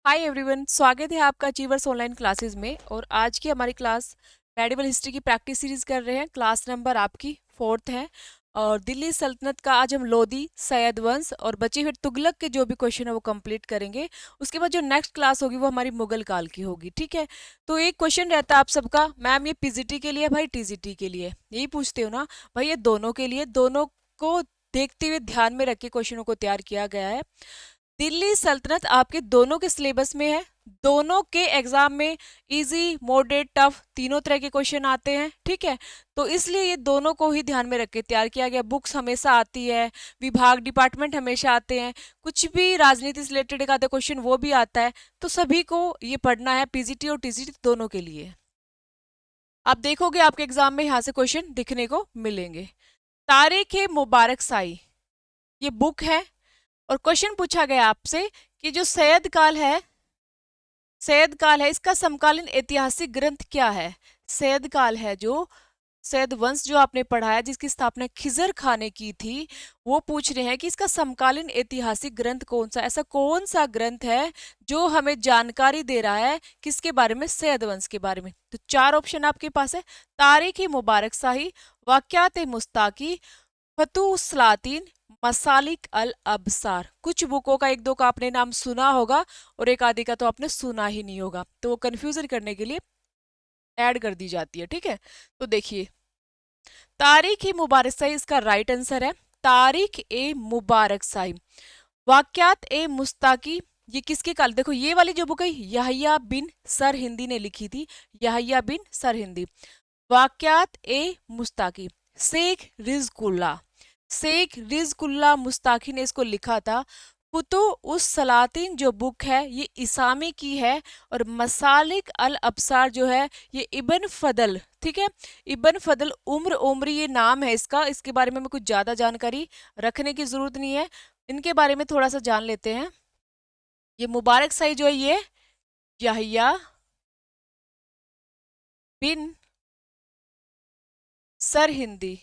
Hi everyone, स्वागत है आपका अचीवर्स ऑनलाइन क्लासेस में। और आज की हमारी क्लास मेडिवल हिस्ट्री की प्रैक्टिस सीरीज कर रहे हैं। क्लास नंबर आपकी 4th है। और दिल्ली सल्तनत का आज हम लोधी, सैयद वंश और बचे हुए तुगलक के जो भी क्वेश्चन है वो कंप्लीट करेंगे। उसके बाद जो नेक्स्ट क्लास होगी वो हमारी मुगल काल की होगी। ठीक है, तो एक क्वेश्चन रहता है आप सबका, मैम ये पीजीटी के लिए भाई टीजीटी के लिए, यही पूछते हो ना भाई? ये दोनों के लिए, दोनों को देखते हुए ध्यान में रख के क्वेश्चनों को तैयार किया गया है। दिल्ली सल्तनत आपके दोनों के सिलेबस में है। दोनों के एग्जाम में इजी, मॉडरेट, टफ तीनों तरह के क्वेश्चन आते हैं। ठीक है, तो इसलिए ये दोनों को ही ध्यान में रख के तैयार किया गया। बुक्स हमेशा आती है, विभाग डिपार्टमेंट हमेशा आते हैं, कुछ भी राजनीति से रिलेटेड एक आधा क्वेश्चन वो भी आता है। तो सभी को ये पढ़ना है, पीजीटी और टीजीटी दोनों के लिए। आप देखोगे आपके एग्जाम में यहाँ से क्वेश्चन दिखने को मिलेंगे। तारीख ए मुबारक साई, ये बुक है। और क्वेश्चन पूछा गया आपसे कि जो सैयद काल है, सैयद काल है, इसका समकालीन ऐतिहासिक ग्रंथ क्या है? सैयद काल है जो सैयद वंश जो आपने पढ़ा है, जिसकी स्थापना खिजर खान ने की थी, वो पूछ रहे हैं कि इसका समकालीन ऐतिहासिक ग्रंथ कौन सा, ऐसा कौन सा ग्रंथ है जो हमें जानकारी दे रहा है किसके बारे में? सैयद वंश के बारे में। तो चार ऑप्शन आपके पास है: तारीख मुबारक शाही, वाक़यात मुस्ताकी, फतुह सलातीन, मसालिक अल अबसार। कुछ बुकों का एक दो का आपने नाम सुना होगा और एक आदि का तो आपने सुना ही नहीं होगा, तो वो कंफ्यूजन करने के लिए ऐड कर दी जाती है। ठीक है, तो देखिए, तारीख ए मुबारक शाही इसका राइट आंसर है। तारीख ए मुबारक शाही। वाक़यात ए मुस्ताकी, ये किसके काल, देखो ये वाली जो बुक है यहया बिन सर हिंदी ने लिखी थी, यहया बिन सर हिंदी। वाक़यात ए मुस्ताकी, शेख रिजकुल्ला, शेख रिजकुल्ला मुस्ताकी ने इसको लिखा था। फुतुह उस सलातीन जो बुक है ये इसामी की है। और मसालिक अल अबसार जो है ये इब्न फदल, ठीक है, इब्न फदल उम्र उमरी ये नाम है इसका। इसके बारे में हमें कुछ ज्यादा जानकारी रखने की जरूरत नहीं है, इनके बारे में थोड़ा सा जान लेते हैं। ये मुबारक शाही जो है ये यहया बिन सर हिंदी,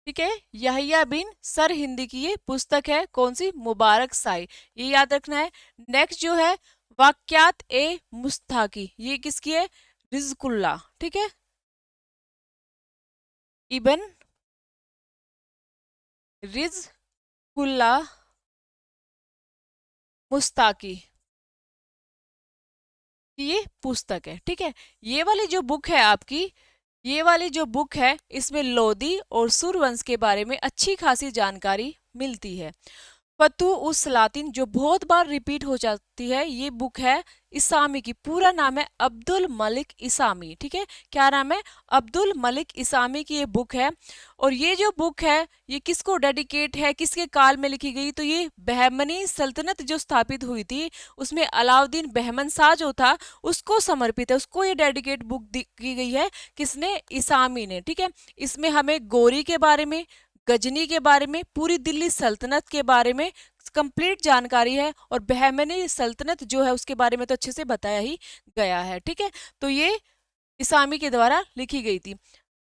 ठीक है, यहया बिन सर हिंदी की ये पुस्तक है। कौन सी? मुबारक शाही, ये याद रखना है। नेक्स्ट जो है वाक़यात ए मुस्ताकी, ये किसकी है? रिजकुल्ला, ठीक है, इबन रिजकुल्ला मुस्ताकी की ये पुस्तक है। ठीक है, ये वाली जो बुक है आपकी, ये वाली जो बुक है इसमें लोदी और सूर्यवंश के बारे में अच्छी खासी जानकारी मिलती है। फतुह उस सलातीन जो बहुत बार रिपीट हो जाती है, ये बुक है इसामी की। पूरा नाम है अब्दुल मलिक इसामी, ठीक है, क्या नाम है? अब्दुल मलिक इसामी की ये बुक है। और ये जो बुक है ये किसको डेडिकेट है, किसके काल में लिखी गई? तो ये बहमनी सल्तनत जो स्थापित हुई थी उसमें अलाउद्दीन बहमन शाह जो था उसको समर्पित है, उसको ये डेडिकेट बुक की गई है। किसने? इसामी ने। ठीक है, इसमें हमें गोरी के बारे में, गजनी के बारे में, पूरी दिल्ली सल्तनत के बारे में कंप्लीट जानकारी है। और बहमनी सल्तनत जो है उसके बारे में तो अच्छे से बताया ही गया है। ठीक है, तो ये इसामी के द्वारा लिखी गई थी।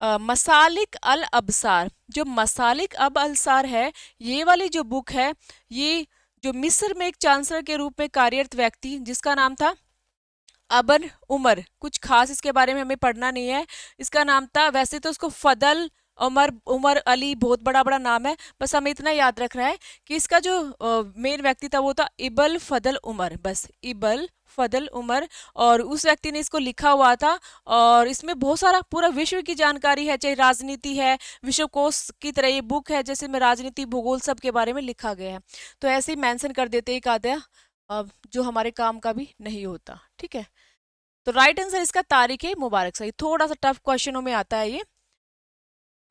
मसालिक अल अबसार, जो मसालिक अब अलसार है, ये वाली जो बुक है, ये जो मिस्र में एक चांसलर के रूप में कार्यरत व्यक्ति जिसका नाम था अबन उमर, कुछ खास इसके बारे में हमें पढ़ना नहीं है, इसका नाम था, वैसे तो उसको फदल उमर, उमर अली, बहुत बड़ा बड़ा नाम है, बस हमें इतना याद रखना है कि इसका जो मेन व्यक्ति था वो था इबल फदल उमर, बस इबल फदल उमर। और उस व्यक्ति ने इसको लिखा हुआ था। और इसमें बहुत सारा पूरा विश्व की जानकारी है, चाहे राजनीति है, विश्वकोश की तरह ये बुक है, जैसे में राजनीति, भूगोल सब के बारे में लिखा गया है। तो ऐसे ही मेंशन कर देते एक आधा जो हमारे काम का भी नहीं होता। ठीक है, तो राइट आंसर इसका तारीख है मुबारक शाही। थोड़ा सा टफ क्वेश्चनों में आता है ये।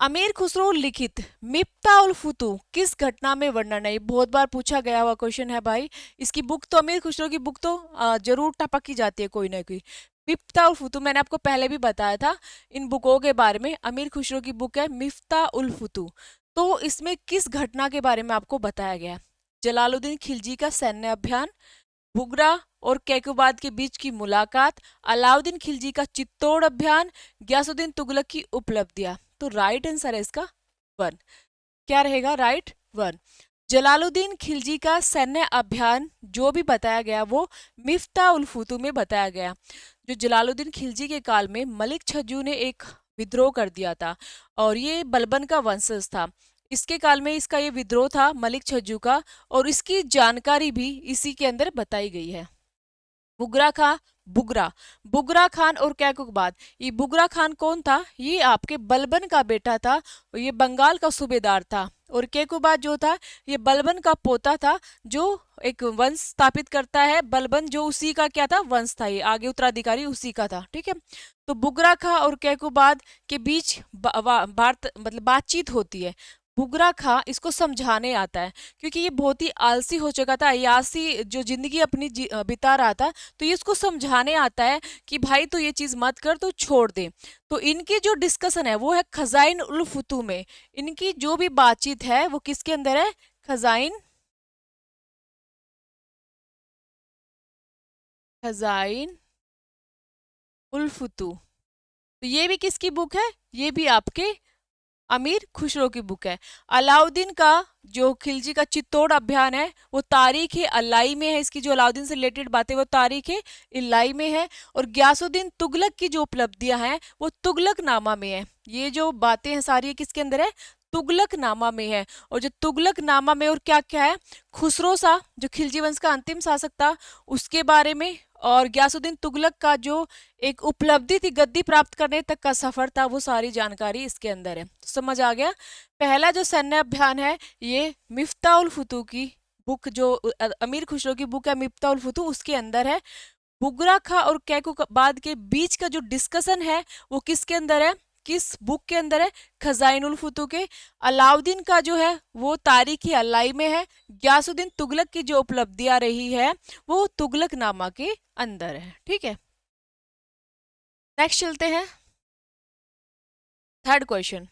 अमीर खुसरो लिखित मिफ्ता उल फुतूह किस घटना में वर्णन है? ये बहुत बार पूछा गया हुआ क्वेश्चन है भाई। इसकी बुक तो, अमीर खुसरो की बुक तो जरूर टपक ही जाती है कोई ना कोई। मिफ्ता उल फुतूह मैंने आपको पहले भी बताया था इन बुकों के बारे में। अमीर खुसरो की बुक है मिफ्ता उल फुतूह। तो इसमें किस घटना के बारे में आपको बताया गया? जलालुद्दीन खिलजी का सैन्य अभियान, बुगरा और कैकोबाद के बीच की मुलाकात, अलाउद्दीन खिलजी का चित्तौड़ अभियान, गयासुद्दीन तुगलक की उपलब्धियां। तो राइट आंसर है इसका वन। क्या रहेगा? Right one. जलालुद्दीन खिलजी का सैन्य अभियान जो भी बताया गया वो मिफ्ता उल फुतू में बताया गया। जो जलालुद्दीन खिलजी के काल में मलिक छज्जू ने एक विद्रोह कर दिया था और ये बलबन का वंशज था। इसके काल में इसका ये विद्रोह था मलिक छज्जू का, और इसकी जानकारी भी इसी के अंदर बताई गई है। बुगरा खां, बुगरा बुगरा खान और कैकुकबाद। ये बुगरा खान कौन था? ये आपके बलबन का बेटा था, और ये बंगाल का सूबेदार था। और कैकुबाद जो था ये बलबन का पोता था, जो एक वंश स्थापित करता है। बलबन जो उसी का क्या था? वंश था, ये आगे उत्तराधिकारी उसी का था। ठीक है, तो बुगरा खां और कैकुबाद के बीच मतलब बातचीत होती है। बुगरा खां इसको समझाने आता है, क्योंकि ये बहुत ही आलसी हो चुका था, अयासी जो जिंदगी अपनी बिता रहा था। तो ये उसको समझाने आता है कि भाई तू ये चीज मत कर, तू छोड़ दे। तो इनकी जो डिस्कशन है वो है खजाइन उल फुतू में। इनकी जो भी बातचीत है वो किसके अंदर है? खजाइन खजाइन उल फुतू। तो ये भी किसकी बुक है? ये भी आपके अमीर खुसरो की बुक है। अलाउद्दीन का जो खिलजी का चित्तौड़ अभियान है वो तारीख अल्लाई में है। इसकी जो अलाउद्दीन से रिलेटेड बातें वो तारीख इल्लाई में है। और गयासुद्दीन तुगलक की जो उपलब्धियां हैं वो तुगलकनामा में है। ये जो बातें हैं सारी ये किसके अंदर है? तुगलकनामा में है। और जो तुगलकनामा में और क्या क्या है? खुसरो शाह जो खिलजी वंश का अंतिम शासक था उसके बारे में, और गयासुद्दीन तुगलक का जो एक उपलब्धि थी गद्दी प्राप्त करने तक का सफर था, वो सारी जानकारी इसके अंदर है। तो समझ आ गया। पहला जो सैन्य अभियान है ये मिफ्ता उल फुतू की बुक, जो अमीर खुसरो की बुक है मिफ्ता उल फुतू, उसके अंदर है। बुगरा खां और कैकुबाद के बीच का जो डिस्कशन है वो किसके अंदर है? किस बुक के अंदर है? खजाइन उल फुतू के। अलाउद्दीन का जो है वो तारीख अल्लाई में है। गयासुद्दीन तुगलक की जो उपलब्धियां रही है वो तुगलकनामा के अंदर है। ठीक है, नेक्स्ट चलते हैं। थर्ड क्वेश्चन,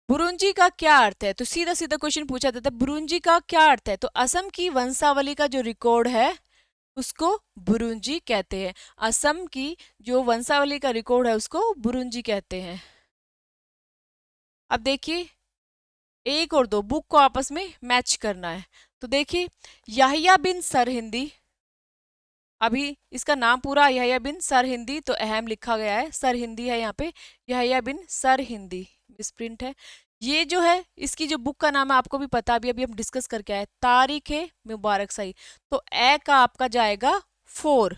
बुरुंजी का क्या अर्थ है? तो सीधा सीधा क्वेश्चन पूछा जाता है, बुरुंजी का क्या अर्थ है? तो असम की वंशावली का जो रिकॉर्ड है उसको बुरुंजी कहते हैं। असम की जो वंशावली का रिकॉर्ड है उसको बुरुंजी कहते हैं। अब देखिए, एक और दो बुक को आपस में मैच करना है। तो देखिए, याहिया बिन सरहिंदी, अभी इसका नाम पूरा याहिया बिन सरहिंदी तो अहम लिखा गया है, सरहिंदी है यहाँ पे, याहिया बिन सरहिंदी मिसप्रिंट है। ये जो है इसकी जो बुक का नाम है आपको भी पता, अभी हम डिस्कस करके आए, तारीख मुबारक सही। तो ए का आपका जाएगा 4।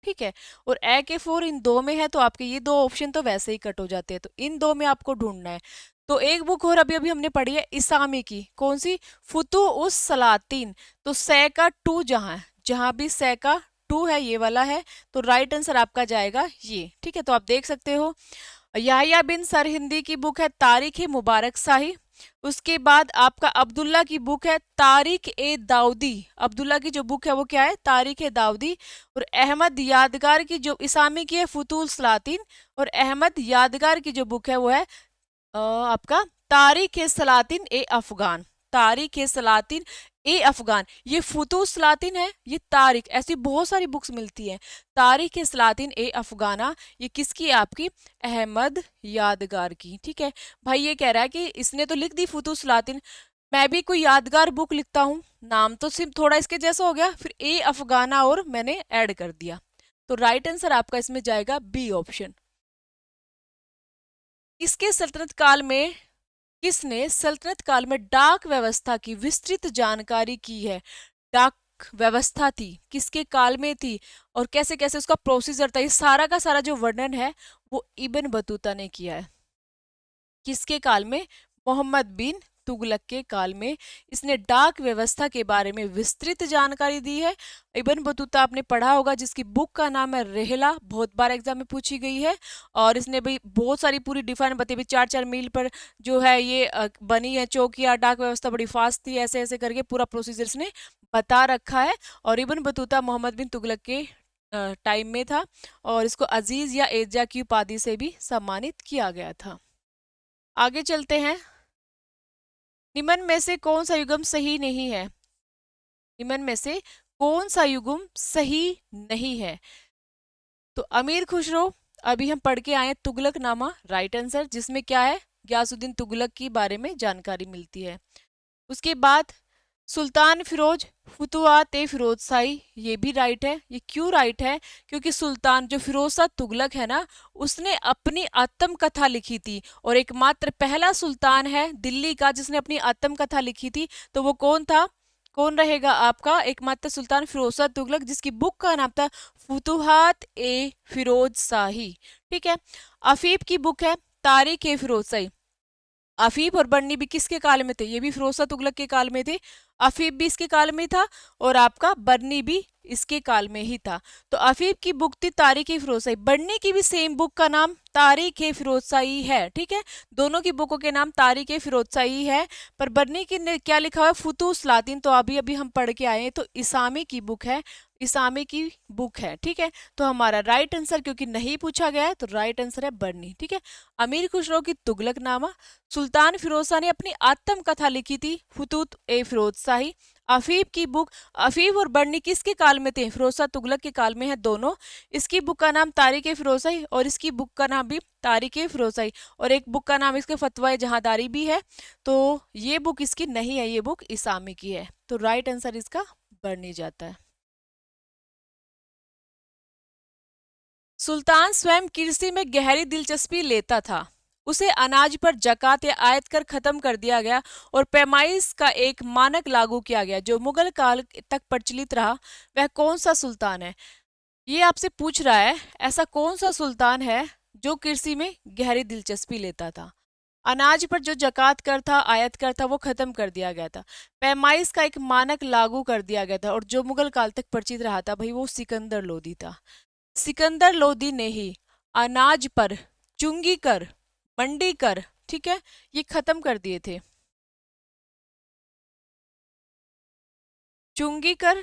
ठीक है, और ए के 4 इन दो में है, तो आपके ये दो ऑप्शन तो वैसे ही कट हो जाते हैं, तो इन दो में आपको ढूंढना है। तो एक बुक और अभी अभी हमने पढ़ी है इसामी की, कौन सी? फुतु उस सलातीन। तो सै का 2 जहां है, जहां भी सै का 2 है ये वाला है, तो राइट आंसर आपका जाएगा ये। ठीक है, तो आप देख सकते हो याहिया बिन सरहिंदी की बुक है तारीख मुबारक शाही। उसके बाद आपका अब्दुल्ला की बुक है तारीख ए दाऊदी। अब्दुल्ला की जो बुक है वो क्या है? तारीख ए दाऊदी। और अहमद यादगार की जो इसामी की है फुतूल सलातीन, और अहमद यादगार की जो बुक है वो है आपका तारीख ए सलातीन ए अफगान। तारीख ए सलातीन ए अफगान, ये फुतूल सलातीन है, ये तारीख, ऐसी बहुत सारी बुक्स मिलती हैं। तारीख ए सलातीन ए अफगाना ये किसकी है? आपकी अहमद यादगार की। ठीक है भाई, ये कह रहा है कि इसने तो लिख दी फुतूल सलातीन, मैं भी कोई यादगार बुक लिखता हूँ, नाम तो सिर्फ थोड़ा इसके जैसा हो गया, फिर ए अफगाना और मैंने ऐड कर दिया। तो राइट आंसर आपका इसमें जाएगा बी ऑप्शन। इसके सल्तनत काल में किसने सल्तनत काल में डाक व्यवस्था की विस्तृत जानकारी की है? डाक व्यवस्था थी किसके काल में थी और कैसे कैसे उसका प्रोसीजर था, ये सारा का सारा जो वर्णन है वो इब्न बतूता ने किया है। किसके काल में? मोहम्मद बिन तुगलक के काल में इसने डाक व्यवस्था के बारे में विस्तृत जानकारी दी है। इब्न बतूता आपने पढ़ा होगा, जिसकी बुक का नाम है रेहला, बहुत बार एग्जाम में पूछी गई है। और इसने भी बहुत सारी पूरी डिफाइन बताई भी, 4-4 मील पर जो है ये बनी है चौकियां, डाक व्यवस्था बड़ी फास्ट थी, ऐसे ऐसे करके पूरा प्रोसीजर इसने बता रखा है। और इब्न बतूता मोहम्मद बिन तुगलक के टाइम में था, और इसको अजीज या एजा की उपाधि से भी सम्मानित किया गया था। आगे चलते हैं। निम्न में से कौन सा युग्म सही नहीं है? निम्न में से कौन सा युग्म सही नहीं है? तो अमीर खुसरो, अभी हम पढ़ के आए तुगलकनामा, राइट आंसर, जिसमें क्या है? गयासुद्दीन तुगलक के बारे में जानकारी मिलती है। उसके बाद सुल्तान फिरोज फुतुहात ए फिरोज शाही, ये भी राइट है। ये क्यों राइट है? क्योंकि सुल्तान जो फिरोज शाह तुगलक है ना, उसने अपनी आत्मकथा लिखी थी और एकमात्र पहला सुल्तान है दिल्ली का जिसने अपनी आत्मकथा लिखी थी। तो वो कौन था? कौन रहेगा आपका एकमात्र सुल्तान? फिरोज शाह तुगलक, जिसकी बुक का नाम था फुतुहात ए फिरोज शाही। ठीक है। अफीफ की बुक है तारीख ए फिरोज शाही। अफीफ और बर्नी भी किसके काल में थे? ये भी फिरोज शाह तुगलक के काल में थे। अफीफ भी इसके काल में था और आपका बर्नी भी इसके काल में ही था। तो अफीफ की बुक थी तारीख ए फिरोज शाही। बर्नी की भी सेम बुक का नाम तारीख ए फिरोज शाही है। ठीक है, दोनों की बुकों के नाम तारीख ए फिरोज शाही है। पर बर्नी की ने क्या लिखा हुआ है? फुतूस लातिन। तो अभी अभी हम पढ़ के आए हैं, तो इसामी की बुक है, इसामी की बुक है। ठीक है, तो हमारा राइट आंसर, क्योंकि नहीं पूछा गया है, तो राइट आंसर है बर्नी। ठीक है। अमीर खुसरो की तुगलकनामा, सुल्तान फिरोज शाह ने अपनी आत्मकथा लिखी थी फुतूत ए फिरोज शाही। अफीफ की बुक, अफीफ और बर्नी किसके काल में थे? फिरोज शाह तुगलक के काल में है दोनों। इसकी बुक का नाम तारीख ए फिरोज शाही और इसकी बुक का नाम भी तारीख ए फिरोज शाही, और एक बुक का नाम इसके फतवा जहांदारी भी है। तो ये बुक इसकी नहीं है, ये बुक इसामी की है। तो राइट आंसर इसका बर्नी जाता है। सुल्तान स्वयं कृषि में गहरी दिलचस्पी लेता था। उसे अनाज पर जकात या आयत कर खत्म कर दिया गया और पैमाइश का एक मानक लागू किया गया जो मुगल काल तक प्रचलित रहा। वह कौन सा सुल्तान है? ये आपसे पूछ रहा है, ऐसा कौन सा सुल्तान है जो कृषि में गहरी दिलचस्पी लेता था? अनाज पर जो जकात कर था, आयत कर था, वो खत्म कर दिया गया था। पैमाइश का एक मानक लागू कर दिया गया था और जो मुगल काल तक प्रचलित रहा था, भाई वो सिकंदर लोदी था। सिकंदर लोदी ने ही अनाज पर चुंगी कर, मंडी कर, ठीक है, ये खत्म कर दिए थे। चुंगी कर,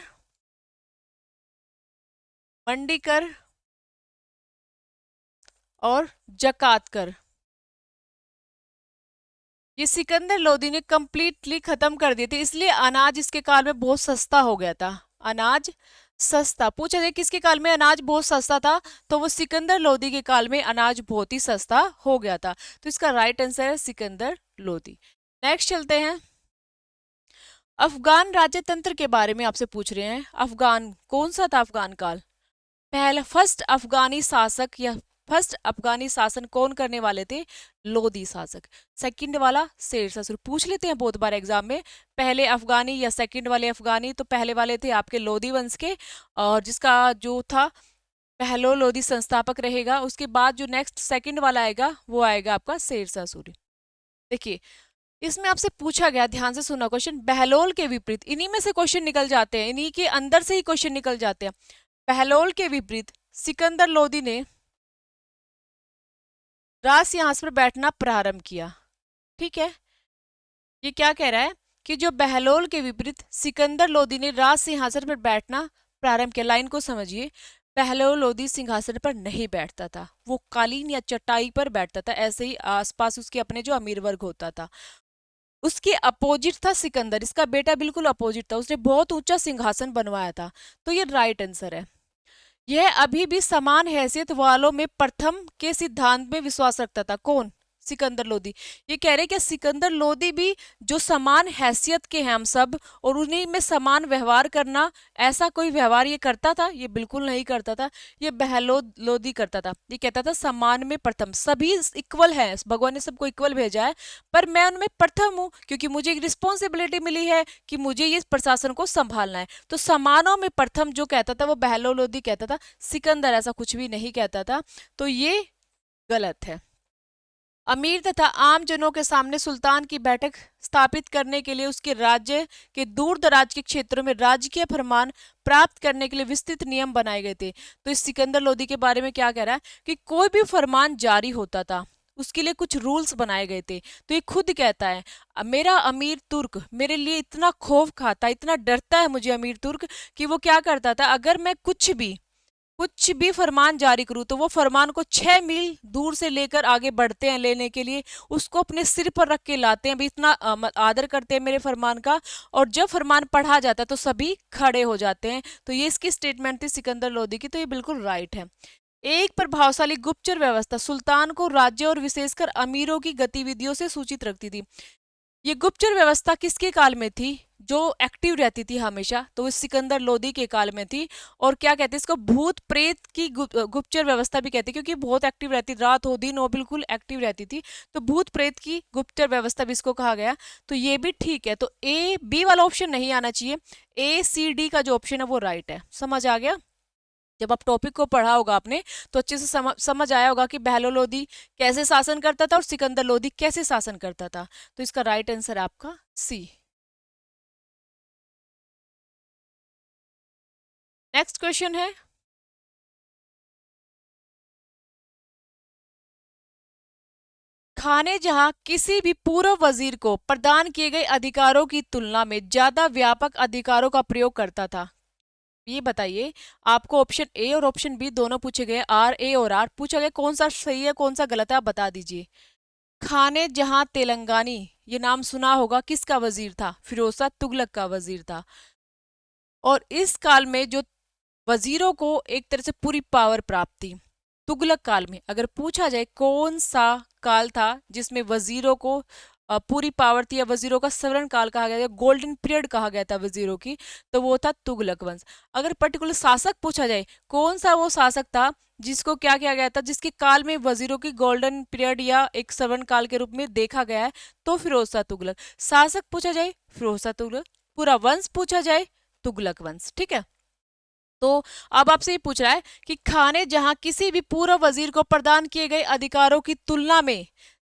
मंडी कर और जकात कर, ये सिकंदर लोदी ने कंप्लीटली खत्म कर दिए थे। इसलिए अनाज इसके काल में बहुत सस्ता हो गया था। अनाज सस्ता पूछा जाए किसके काल में अनाज बहुत सस्ता था, तो वो सिकंदर लोदी के काल में अनाज बहुत ही सस्ता हो गया था। तो इसका राइट आंसर है सिकंदर लोदी। नेक्स्ट चलते हैं। अफगान राज्यतंत्र के बारे में आपसे पूछ रहे हैं। अफगान कौन सा था? अफगान काल, पहला फर्स्ट अफगानी शासक या फर्स्ट अफगानी शासन कौन करने वाले थे? लोदी शासक। सेकंड वाला शेर शाह सूरी, पूछ लेते हैं बहुत बार एग्जाम में। पहले अफगानी या सेकंड वाले अफगानी? तो पहले वाले थे आपके लोदी वंश के, और जिसका जो था पहलो लोदी संस्थापक रहेगा। उसके बाद जो नेक्स्ट सेकंड वाला आएगा वो आएगा आपका शेर शाह सूरी। देखिए, इसमें आपसे पूछा गया, ध्यान से सुना क्वेश्चन, बहलोल के विपरीत, इन्हीं में से क्वेश्चन निकल जाते हैं, इन्हीं के अंदर से ही क्वेश्चन निकल जाते हैं। बहलोल के विपरीत सिकंदर लोदी ने राज सिंहासन पर बैठना प्रारंभ किया। ठीक है, ये क्या कह रहा है कि जो बहलोल के विपरीत सिकंदर लोदी ने राज सिंहासन पर बैठना प्रारंभ किया। लाइन को समझिए, बहलोल लोदी सिंहासन पर नहीं बैठता था, वो कालीन या चटाई पर बैठता था। ऐसे ही आसपास उसके अपने जो अमीर वर्ग होता था, उसके अपोजिट था सिकंदर, इसका बेटा बिल्कुल अपोजिट था, उसने बहुत ऊंचा सिंहासन बनवाया था। तो ये राइट आंसर है। यह अभी भी समान हैसियत वालों में प्रथम के सिद्धांत में विश्वास रखता था। कौन? सिकंदर लोदी। ये कह रहे कि सिकंदर लोदी भी जो समान हैसियत के हैं हम सब, और उन्हीं में समान व्यवहार करना, ऐसा कोई व्यवहार ये करता था? ये बिल्कुल नहीं करता था। ये बहलोद लोदी करता था। ये कहता था समान में प्रथम, सभी इक्वल है, भगवान ने सबको इक्वल भेजा है, पर मैं उनमें प्रथम हूँ क्योंकि मुझे एक रिस्पॉन्सिबिलिटी मिली है कि मुझे ये प्रशासन को संभालना है। तो समानों में प्रथम जो कहता था वो बहलोद लोदी कहता था, सिकंदर ऐसा कुछ भी नहीं कहता था। तो ये गलत है। अमीर तथा आम जनों के सामने सुल्तान की बैठक स्थापित करने के लिए उसके राज्य के दूर दराज के क्षेत्रों में राजकीय फरमान प्राप्त करने के लिए विस्तृत नियम बनाए गए थे। तो इस सिकंदर लोदी के बारे में क्या कह रहा है कि कोई भी फरमान जारी होता था उसके लिए कुछ रूल्स बनाए गए थे। तो ये खुद कहता है, मेरा अमीर तुर्क मेरे लिए इतना खौफ खाता, इतना डरता है मुझे अमीर तुर्क, कि वो क्या करता था, अगर मैं कुछ भी फरमान जारी करूं तो वो फरमान को 6 मील दूर से लेकर आगे बढ़ते हैं लेने के लिए, उसको अपने सिर पर रख के लाते हैं, भी इतना आदर करते हैं मेरे फरमान का। और जब फरमान पढ़ा जाता है तो सभी खड़े हो जाते हैं। तो ये इसकी स्टेटमेंट थी सिकंदर लोदी की। तो ये बिल्कुल राइट है। एक प्रभावशाली गुप्तचर व्यवस्था सुल्तान को राज्य और विशेषकर अमीरों की गतिविधियों से सूचित रखती थी। ये गुप्तचर व्यवस्था किसके काल में थी जो एक्टिव रहती थी हमेशा? तो वो सिकंदर लोदी के काल में थी। और क्या कहते हैं इसको? भूत प्रेत की गुप्तचर व्यवस्था भी कहते हैं, क्योंकि बहुत एक्टिव रहती, रात हो दिन हो बिल्कुल एक्टिव रहती थी। तो भूत प्रेत की गुप्तचर व्यवस्था भी इसको कहा गया। तो ये भी ठीक है। तो ए बी वाला ऑप्शन नहीं आना चाहिए। ए सी डी का जो ऑप्शन है वो राइट है। समझ आ गया? जब आप टॉपिक को पढ़ा होगा आपने तो अच्छे से समझ आया होगा कि बहलो लोदी कैसे शासन करता था और सिकंदर लोदी कैसे शासन करता था। तो इसका राइट आंसर है आपका सी। नेक्स्ट क्वेश्चन है, खाने जहां किसी भी पूर्व वजीर को प्रदान किए गए अधिकारों की तुलना में ज्यादा व्यापक अधिकारों का प्रयोग करता था। ये बताइए, आपको ऑप्शन ए और ऑप्शन बी दोनों पूछे गए, आर ए और आर पूछा गया, कौन सा सही है कौन सा गलत है आप बता दीजिए। खाने जहां तेलंगानी, ये नाम सुना होगा, किसका वजीर था? फिरोजशाह तुगलक का वजीर था। और इस काल में जो वजीरों को एक तरह से पूरी पावर प्राप्त थी, तुगलक काल में अगर पूछा जाए कौन सा काल था जिसमें वजीरों को पूरी पावर थी या वजीरों का स्वर्ण काल कहा गया, गोल्डन पीरियड कहा गया था वजीरों की, तो वो था तुगलक वंश। अगर पर्टिकुलर शासक पूछा जाए कौन सा वो शासक था जिसको क्या किया गया था, जिसके काल में वजीरों की गोल्डन पीरियड या एक स्वर्ण काल के रूप में देखा गया है, तो फिरोजशाह तुगलक। शासक पूछा जाए फिरोजशाह तुगलक, पूरा वंश पूछा जाए तुगलक वंश। ठीक है। तो अब आपसे ये पूछ रहा है कि खाने जहां किसी भी पूर्व वजीर को प्रदान किए गए अधिकारों की तुलना में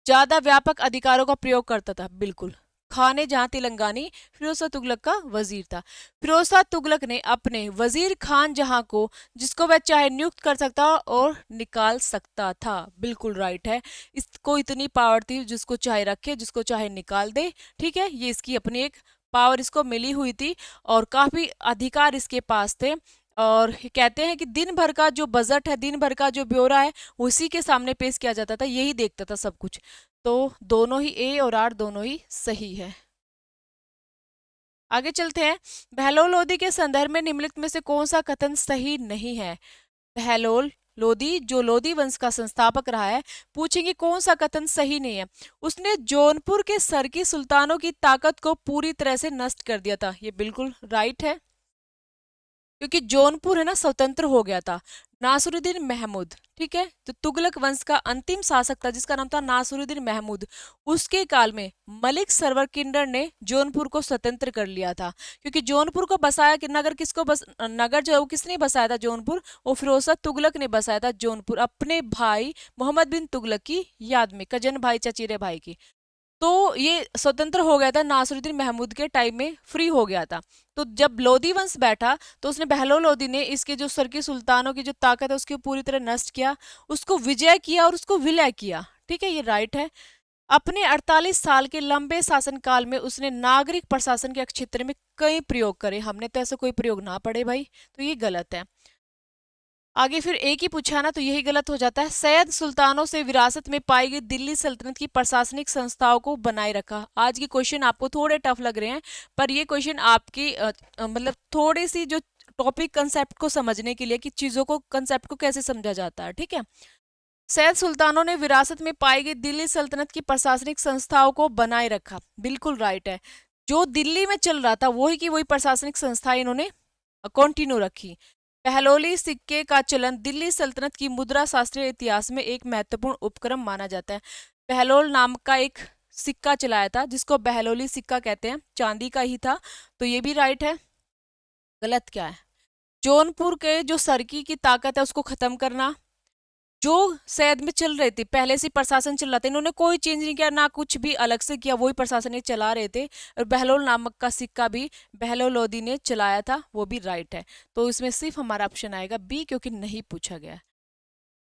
ज्यादा व्यापक अधिकारों का प्रयोग करता था। बिल्कुल, खाने जहां तेलंगानी फिरोजशाह तुगलक का वजीर था। फिरोजशाह तुगलक ने अपने वजीर खान जहां को, जिसको वह चाहे नियुक्त कर सकता और निकाल सकता था। बिल्कुल राइट है। इसको इतनी पावर थी, जिसको चाहे रखे जिसको चाहे निकाल दे। ठीक है, ये इसकी अपनी एक पावर इसको मिली हुई थी और काफी अधिकार इसके पास थे। और कहते हैं कि दिन भर का जो बजट है, दिन भर का जो ब्यौरा है, उसी के सामने पेश किया जाता था, यही देखता था सब कुछ। तो दोनों ही ए और आर दोनों ही सही है। आगे चलते हैं। बहलोल लोदी के संदर्भ में निम्नलिखित में से कौन सा कथन सही नहीं है? बहलोल लोदी जो लोदी वंश का संस्थापक रहा है, पूछेंगे कौन सा कथन सही नहीं है। उसने जौनपुर के सरकी सुल्तानों की ताकत को पूरी तरह से नष्ट कर दिया था। ये बिल्कुल राइट है, क्योंकि जौनपुर है ना स्वतंत्र हो गया था। नासरुद्दीन महमूद, ठीक है, तो तुगलक वंश का अंतिम शासक था जिसका नाम था नासरुद्दीन महमूद। उसके काल में मलिक सरवर किंडर ने जौनपुर को स्वतंत्र कर लिया था। क्योंकि जौनपुर को बसाया कि नगर किसको नगर जो है वो किसने बसाया था? जौनपुर, वो फिरोजशाह तुगलक ने बसाया था जौनपुर, अपने भाई मोहम्मद बिन तुगलक की याद में, कजन भाई चचेरे भाई की। तो ये स्वतंत्र हो गया था नासरुद्दीन महमूद के टाइम में, फ्री हो गया था। तो जब लोदी वंश बैठा तो उसने बहलोल लोदी ने इसके जो सरकी सुल्तानों की जो ताकत है उसको पूरी तरह नष्ट किया, उसको विजय किया और उसको विलय किया। ठीक है, ये राइट है। अपने 48 साल के लंबे शासनकाल में उसने नागरिक प्रशासन के क्षेत्र में कई प्रयोग करे। हमने तो ऐसा कोई प्रयोग ना पड़े भाई, तो ये गलत है। आगे फिर एक ही पूछा ना, तो यही गलत हो जाता है। सैयद सुल्तानों से विरासत में पाई गई दिल्ली सल्तनत की प्रशासनिक संस्थाओं को बनाए रखा। आज के क्वेश्चन आपको थोड़े टफ लग रहे हैं, पर ये क्वेश्चन आपकी मतलब थोड़ी सी जो टॉपिक कंसेप्ट को समझने के लिए कि चीजों को कंसेप्ट को कैसे समझा जाता है। ठीक है। सैयद सुल्तानों ने विरासत में पाई गई दिल्ली सल्तनत की प्रशासनिक संस्थाओं को बनाए रखा। बिल्कुल राइट है। जो दिल्ली में चल रहा था वही की वही प्रशासनिक संस्था इन्होंने कंटिन्यू रखी। पहलोली सिक्के का चलन दिल्ली सल्तनत की मुद्रा शास्त्रीय इतिहास में एक महत्वपूर्ण उपक्रम माना जाता है। बहलोल नाम का एक सिक्का चलाया था जिसको बहलोली सिक्का कहते हैं, चांदी का ही था। तो ये भी राइट है। गलत क्या है? जौनपुर के जो सरकी की ताकत है उसको खत्म करना। जो सैयद में चल रहे थे, पहले से प्रशासन चल रहा था, इन्होंने कोई चेंज नहीं किया, ना कुछ भी अलग से किया, वही प्रशासन ये चला रहे थे। और बहलोल नामक का सिक्का भी बहलोल लोदी ने चलाया था, वो भी राइट है। तो इसमें सिर्फ हमारा ऑप्शन आएगा बी, क्योंकि नहीं पूछा गया।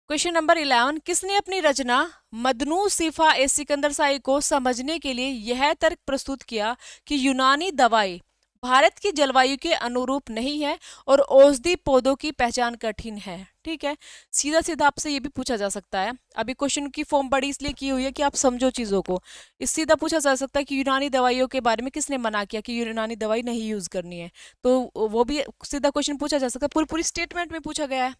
क्वेश्चन नंबर 11, किसने अपनी रचना मदनू सिफा ए सिकंदर शाही को समझने के लिए यह तर्क प्रस्तुत किया कि यूनानी दवाई भारत की जलवायु के अनुरूप नहीं है और औषधि पौधों की पहचान कठिन है? ठीक है, सीधा सीधा आपसे ये भी पूछा जा सकता है। अभी क्वेश्चन की फॉर्म बड़ी इसलिए की हुई है कि आप समझो चीजों को। इस सीधा पूछा जा सकता है कि यूनानी दवाइयों के बारे में किसने मना किया कि यूनानी दवाई नहीं यूज करनी है, तो वो भी सीधा क्वेश्चन पूछा जा सकता है। पूरी पूरी स्टेटमेंट में पूछा गया है।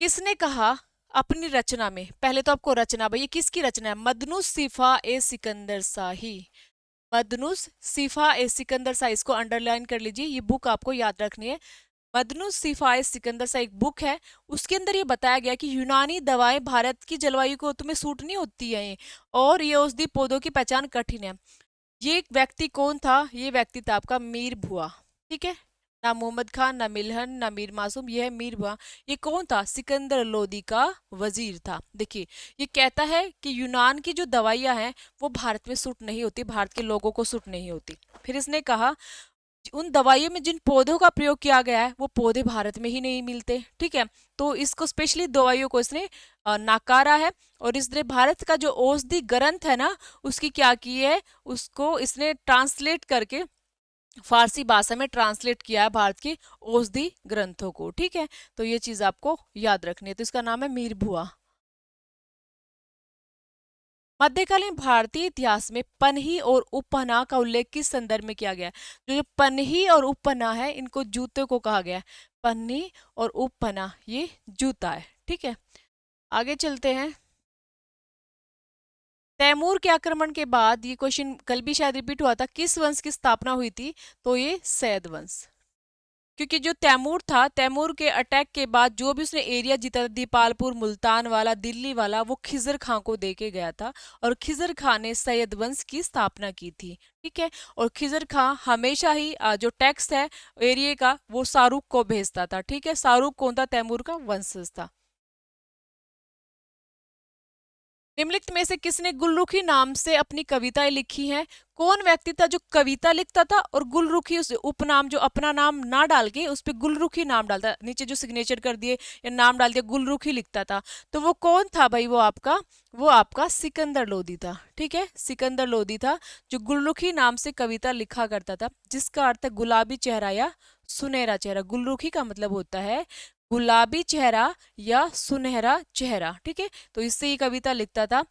किसने कहा अपनी रचना में, पहले तो आपको रचना, भाई ये किसकी रचना है? मदनुस सिफा ए सिकंदर शाही। मदनुस सिफा ए सिकंदर शाही, इसको अंडरलाइन कर लीजिए, ये बुक आपको याद रखनी है। मदनुस सिफा ए सिकंदर शाही एक बुक है। उसके अंदर ये बताया गया कि यूनानी दवाएं भारत की जलवायु को तुम्हें सूट नहीं होती है, और ये औषधि पौधों की पहचान कठिन है। ये एक व्यक्ति कौन था? ये व्यक्ति था आपका मीर भुआ। ठीक है, ना मोहम्मद खान, ना मिल्हन, ना मीर मासूम, ये है मीर भुआ। ये कौन था? सिकंदर लोदी का वजीर था। देखिए, ये कहता है कि यूनान की जो दवाइयां हैं वो भारत में सूट नहीं होती, भारत के लोगों को सूट नहीं होती। फिर इसने कहा उन दवाइयों में जिन पौधों का प्रयोग किया गया है वो पौधे भारत में ही नहीं मिलते। ठीक है, तो इसको स्पेशली दवाइयों को इसने नकारा है। और इसने भारत का जो औषधि ग्रंथ है ना, उसकी क्या की है, उसको इसने ट्रांसलेट करके फारसी भाषा में ट्रांसलेट किया है भारत के औषधि ग्रंथों को। ठीक है, तो ये चीज आपको याद रखनी है। तो इसका नाम है मीर भुआ। मध्यकालीन भारतीय इतिहास में पनही और उपपन्ना का उल्लेख किस संदर्भ में किया गया है? जो पनही और उपपन्ना है, इनको जूते को कहा गया है। पन्नी और उपपन्ना ये जूता है। ठीक है, आगे चलते हैं। तैमूर के आक्रमण के बाद, ये क्वेश्चन कल भी शायद रिपीट हुआ था, किस वंश की स्थापना हुई थी? तो ये सैद वंश। क्योंकि जो तैमूर था, तैमूर के अटैक के बाद जो भी उसने एरिया जीता था, दीपालपुर, मुल्तान वाला, दिल्ली वाला, वो खिजर खां को दे के गया था। और खिजर खां ने सैयद वंश की स्थापना की थी। ठीक है, और खिजर खां हमेशा ही जो टैक्स है एरिया का वो शाहरुख को भेजता था। ठीक है, शाहरुख कौन था? तैमूर का वंशज था। निम्नलिखित में से किसने गुलरुखी नाम से अपनी कविताएं लिखी हैं? कौन व्यक्ति था जो कविता लिखता था और गुलरुखी उस उपनाम, जो अपना नाम ना डाल के उस पे गुलरुखी नाम डालता, नीचे जो सिग्नेचर कर दिए या नाम डाल दिया, गुलरुखी लिखता था। तो वो कौन था भाई? वो आपका सिकंदर लोदी था। ठीक है, सिकंदर लोदी था जो गुलरुखी नाम से कविता लिखा करता था, जिसका अर्थ है गुलाबी चेहरा या सुनहरा चेहरा। गुलरुखी का मतलब होता है गुलाबी चेहरा या सुनहरा चेहरा। ठीक है, तो इससे ये कविता लिखता था।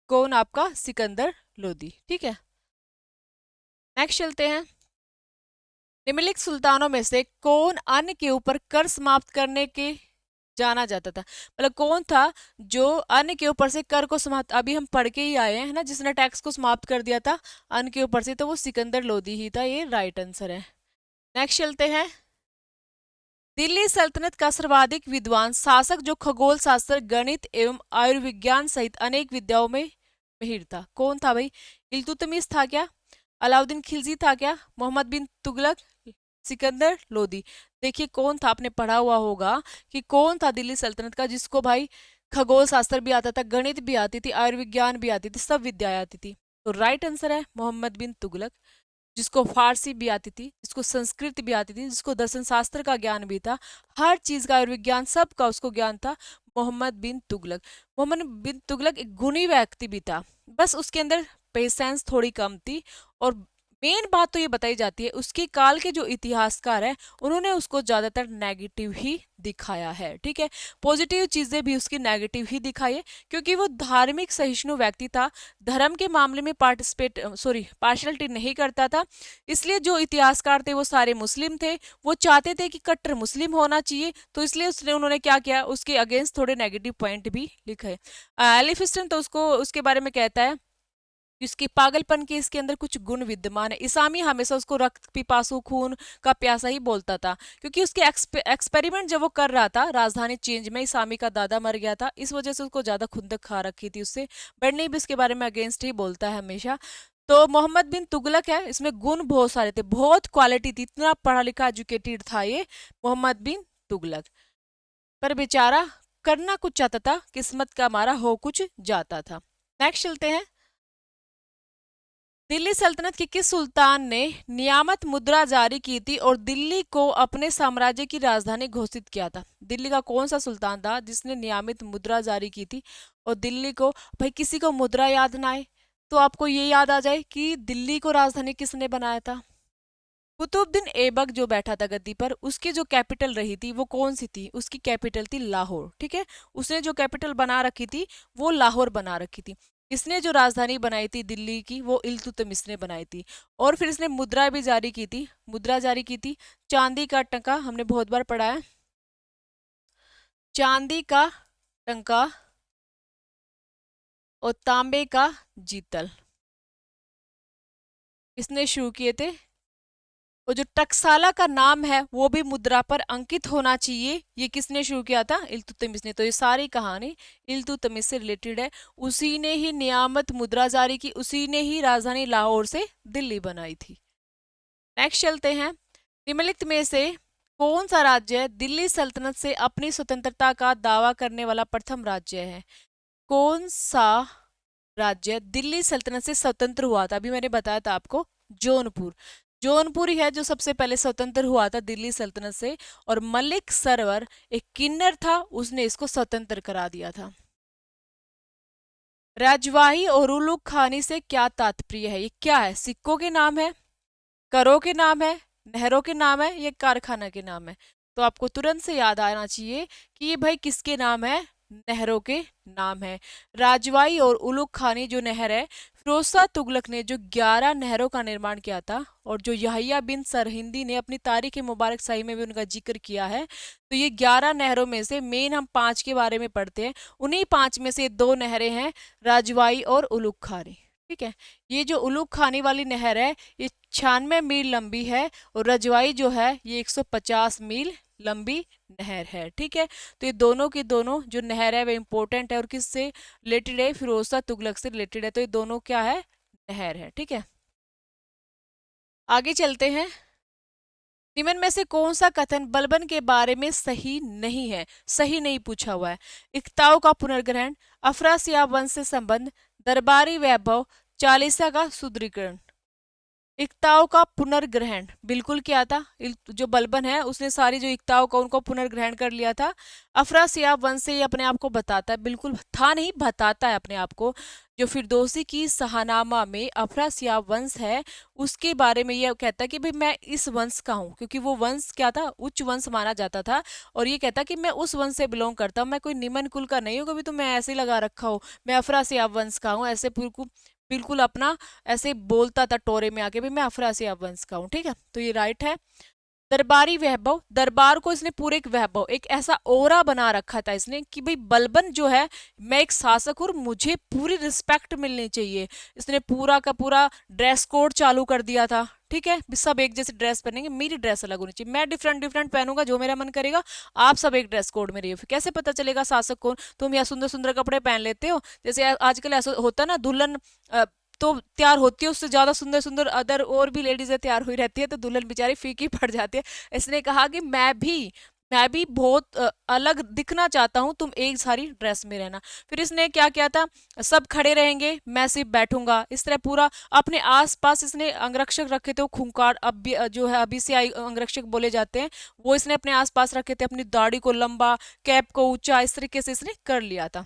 कौन? आपका सिकंदर लोदी। ठीक है, नेक्स्ट चलते हैं। निम्नलिखित सुल्तानों में से कौन अन्न के ऊपर कर समाप्त करने के जाना जाता था? मतलब कौन था जो अन्न के ऊपर से कर को समाप्त, अभी हम पढ़ के ही आए हैं ना, जिसने टैक्स को समाप्त कर दिया था अन्न के ऊपर से, तो वो सिकंदर लोदी ही था। ये राइट आंसर है। नेक्स्ट चलते हैं। दिल्ली सल्तनत का सर्वाधिक विद्वान शासक जो खगोल शास्त्र, गणित एवं आयुर्विज्ञान सहित अनेक विद्याओं में माहिर था, कौन था भाई? इल्तुतमिश था क्या? अलाउद्दीन खिलजी था क्या? मोहम्मद बिन तुगलक? सिकंदर लोदी? देखिए कौन था, आपने पढ़ा हुआ होगा कि कौन था दिल्ली सल्तनत का जिसको भाई खगोल शास्त्र भी आता था, गणित भी आती थी, आयुर्विज्ञान भी आती थी, सब विद्याएं आती थी। तो राइट आंसर है मोहम्मद बिन तुगलक। जिसको फारसी भी आती थी, जिसको संस्कृत भी आती थी, जिसको दर्शन शास्त्र का ज्ञान भी था, हर चीज का आयुर्विज्ञान सबका उसको ज्ञान था, मोहम्मद बिन तुगलक। मोहम्मद बिन तुगलक एक गुणी व्यक्ति भी था, बस उसके अंदर पेशेंस थोड़ी कम थी। और मेन बात तो ये बताई जाती है, उसके काल के जो इतिहासकार हैं उन्होंने उसको ज्यादातर नेगेटिव ही दिखाया है। ठीक है, पॉजिटिव चीजें भी उसकी नेगेटिव ही दिखाई है, क्योंकि वो धार्मिक सहिष्णु व्यक्ति था, धर्म के मामले में पार्शलिटी नहीं करता था। इसलिए जो इतिहासकार थे वो सारे मुस्लिम थे, वो चाहते थे कि कट्टर मुस्लिम होना चाहिए, तो इसलिए उन्होंने क्या किया, उसके अगेंस्ट थोड़े नेगेटिव पॉइंट भी लिखे। एलिफिस्टन तो उसको उसके बारे में कहता है कि उसके पागलपन के इसके अंदर कुछ गुण विद्यमान है। इसामी हमेशा उसको रक्त पिपासु, खून का प्यासा ही बोलता था, क्योंकि उसके एक्सपेरिमेंट जब वो कर रहा था राजधानी चेंज में, इसामी का दादा मर गया था, इस वजह से उसको ज्यादा खुंदक खा रखी थी उससे। बर्नी भी इसके बारे में अगेंस्ट ही बोलता है हमेशा। तो मोहम्मद बिन तुगलक है, इसमें गुण बहुत सारे थे, बहुत क्वालिटी थी, इतना पढ़ा लिखा एजुकेटेड था ये मोहम्मद बिन तुगलक। पर बेचारा करना कुछ चाहता था, किस्मत का मारा हो कुछ जाता था। नेक्स्ट चलते हैं। दिल्ली सल्तनत के किस सुल्तान ने नियामत मुद्रा जारी की थी और दिल्ली को अपने साम्राज्य की राजधानी घोषित किया था? दिल्ली का कौन सा सुल्तान था जिसने नियामित मुद्रा जारी की थी और दिल्ली को, भाई किसी को मुद्रा याद ना आए तो आपको ये याद आ जाए कि दिल्ली को राजधानी किसने बनाया था? कुतुबुद्दीन ऐबक जो बैठा था गद्दी पर, उसकी जो कैपिटल रही थी वो कौन सी थी? उसकी कैपिटल थी लाहौर। ठीक है, उसने जो कैपिटल बना रखी थी वो लाहौर बना रखी थी। इसने जो राजधानी बनाई थी दिल्ली की वो इल्तुतमिश ने बनाई थी। और फिर इसने मुद्रा भी जारी की थी, मुद्रा जारी की थी चांदी का टका, हमने बहुत बार पढ़ा है, चांदी का टंका और तांबे का जीतल किसने शुरू किए थे? और जो टकसाला का नाम है वो भी मुद्रा पर अंकित होना चाहिए, ये किसने शुरू किया था? इल्तुतमिश ने। तो ये सारी कहानी इल्तुतमिश से रिलेटेड है। उसी ने ही नियामत मुद्रा जारी की, उसी ने ही राजधानी लाहौर से दिल्ली बनाई थी। नेक्स्ट चलते हैं। निम्नलिखित में से कौन सा राज्य दिल्ली सल्तनत से अपनी स्वतंत्रता का दावा करने वाला प्रथम राज्य है? कौन सा राज्य दिल्ली सल्तनत से स्वतंत्र हुआ था? अभी मैंने बताया था आपको, जौनपुर। जौनपुर ही है जो सबसे पहले स्वतंत्र हुआ था दिल्ली सल्तनत से, और मलिक सरवर एक किन्नर था, उसने इसको स्वतंत्र करा दिया था। राजवाही और उलुग खानी से क्या तात्पर्य है? ये क्या है? सिक्कों के नाम है, करों के नाम है, नहरों के नाम है, ये कारखाना के नाम है? तो आपको तुरंत से याद आना चाहिए कि ये भाई किसके नाम है? नहरों के नाम है। राजवाई और उलुग खानी जो नहर है, फिरोजशाह तुगलक ने जो 11 नहरों का निर्माण किया था, और जो यहिया बिन सरहिंदी ने अपनी तारीख मुबारक शाही में भी उनका जिक्र किया है। तो ये 11 नहरों में से मेन हम 5 के बारे में पढ़ते हैं। उन्हीं 5 में से 2 नहरें हैं, राजवाई और उलुग खानी। ठीक है, ये जो उलुग खानी वाली नहर है ये 96 मील लंबी है, और रजवाई जो है ये 150 मील लंबी नहर है। ठीक है, तो ये दोनों की दोनों जो नहर है वो इंपॉर्टेंट है, और किससे रिलेटेड है? फिरोजशाह तुगलक से रिलेटेड है। तो ये दोनों क्या है? नहर है। ठीक है, आगे चलते हैं। निम्न में से कौन सा कथन बलबन के बारे में सही नहीं है? सही नहीं पूछा हुआ है। इक्ताओं का पुनर्ग्रहण, अफरासियाब वंश से संबंध, दरबारी वैभव, चालीसा का सुदृढ़ीकरण। इक्ताओं का पुनर्ग्रहण बिल्कुल क्या था? जो बलबन है उसने सारी जो इक्ताओं का उनको पुनर्ग्रहण कर लिया था। अफरासियाब वंश से ये अपने आप को बताता है, बिल्कुल था नहीं, बताता है अपने आप को। जो फिरदौसी की शाहनामा में अफरासियाब वंश है उसके बारे में ये कहता है कि भाई मैं इस वंश का हूँ, क्योंकि वो वंश क्या था? उच्च वंश माना जाता था। और ये कहता कि मैं उस वंश से बिलोंग करता हूँ, मैं कोई निम्न कुल का नहीं हूँ, कभी तो मैं ऐसे ही लगा रखा हूँ, मैं अफरासियाब वंश का हूँ, ऐसे बिल्कुल बिल्कुल अपना ऐसे बोलता था टोरे में आके भी मैं अफरासियाब वंश का हूँ। ठीक है, तो ये राइट है। दरबारी वैभव, दरबार को इसने पूरे एक वैभव, एक ऐसा ओरा बना रखा था इसने कि भाई बलबन जो है, मैं एक शासक हूँ, मुझे पूरी रिस्पेक्ट मिलनी चाहिए। इसने पूरा का पूरा ड्रेस कोड चालू कर दिया था। ठीक है, सब एक जैसे ड्रेस पहनेंगे, मेरी ड्रेस अलग होनी चाहिए, मैं डिफरेंट डिफरेंट पहनूंगा जो मेरा मन करेगा, आप सब एक ड्रेस कोड में रहिए। फिर कैसे पता चलेगा शासक कौन? तुम यहाँ सुंदर सुंदर कपड़े पहन लेते हो, जैसे आजकल ऐसा होता है ना, दुल्हन तो तैयार होती है, उससे ज्यादा सुंदर सुंदर अदर और भी लेडीजें तैयार हुई रहती है, तो दुल्हन बेचारी फीकी पड़ जाती है। इसने कहा कि मैं भी बहुत अलग दिखना चाहता हूँ, तुम एक सारी ड्रेस में रहना। फिर इसने क्या किया था? सब खड़े रहेंगे, मैं सिर्फ बैठूंगा, इस तरह पूरा अपने आसपास इसने अंगरक्षक रखे थे। वो खूंखार अब भी जो है अभी से आई अंगरक्षक बोले जाते हैं, वो इसने अपने आसपास रखे थे। अपनी दाढ़ी को लंबा, कैप को ऊंचा, इस तरीके से इसने कर लिया था।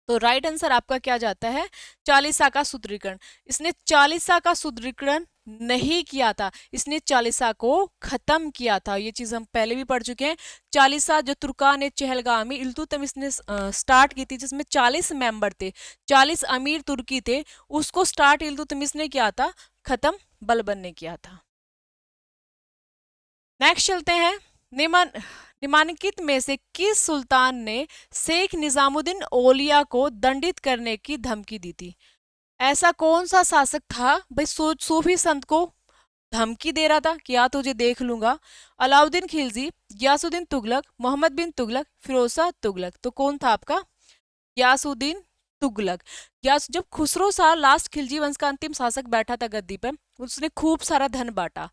तो राइट आंसर आपका क्या जाता है? चालीसा का सुदृढ़ीकरण। इसने चालीसा का सुदृढ़ीकरण नहीं किया था, इसने चालीसा को खत्म किया था। ये चीज हम पहले भी पढ़ चुके हैं। चालीसा जो तुर्कान ए चहलगामी इल्तुतमिश ने स्टार्ट की थी, जिसमें 40 मेंबर थे, 40 अमीर तुर्की थे, उसको स्टार्ट इल्तुतमिश ने किया था, खत्म बलबन ने किया था। नेक्स्ट चलते हैं। निम्नलिखित में से किस सुल्तान ने शेख निजामुद्दीन औलिया को दंडित करने की धमकी दी थी? ऐसा कौन सा शासक था भाई सूफी संत को धमकी दे रहा था कि या तुझे देख लूंगा? अलाउद्दीन खिलजी, यासुद्दीन तुगलक, मोहम्मद बिन तुगलक, फिरोजशाह तुगलक। तो कौन था आपका? यासुद्दीन तुगलक। जब खुसरो शाह लास्ट खिलजी वंश का अंतिम शासक बैठा था गद्दी पर, उसने खूब सारा धन बांटा।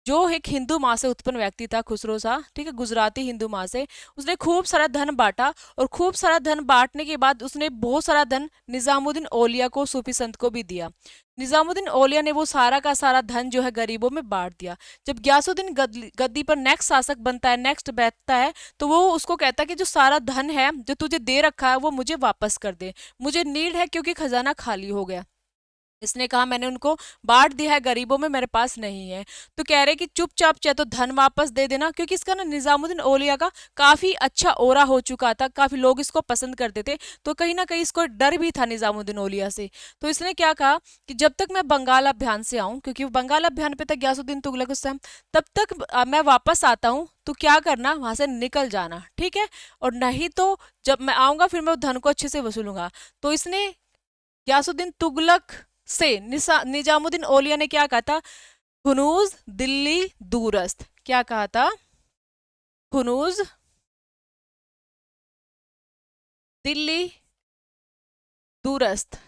जो एक हिंदू माँ से उत्पन्न व्यक्ति था खुसरो शाह, ठीक है, गुजराती हिंदू माँ से, उसने खूब सारा धन बांटा, और खूब सारा धन बांटने के बाद उसने बहुत सारा धन निजामुद्दीन औलिया को, सूफी संत को भी दिया। निजामुद्दीन औलिया ने वो सारा का सारा धन जो है गरीबों में बांट दिया। जब गयासुद्दीन गद्दी पर नेक्स्ट शासक बनता है, नेक्स्ट बैठता है, तो वो उसको कहता है कि जो सारा धन है जो तुझे दे रखा है वो मुझे वापस कर दे, मुझे नीड है क्योंकि खजाना खाली हो गया। इसने कहा मैंने उनको बांट दिया है गरीबों में, मेरे पास नहीं है। तो कह रहे कि चुपचाप चाहे तो धन वापस दे देना, क्योंकि इसका ना निजामुद्दीन औलिया का काफी अच्छा ओरा हो चुका था, काफी लोग इसको पसंद करते थे, तो कहीं ना कहीं इसको डर भी था निजामुद्दीन औलिया से। तो इसने क्या कहा कि जब तक मैं बंगाल अभियान से आऊं, क्योंकि वो बंगाल अभियान पे था गयासुद्दीन तुगलक उस टाइम, तब तक मैं वापस आता हूँ तो क्या करना, वहां से निकल जाना, ठीक है। और नहीं तो जब मैं आऊंगा फिर मैं वो धन को अच्छे से वसूलूंगा। तो इसने गयासुद्दीन तुगलक से निजामुद्दीन औलिया ने क्या कहा था, हुनूज दिल्ली दूरस्त, क्या कहा था, हुनूज दिल्ली दूरस्त,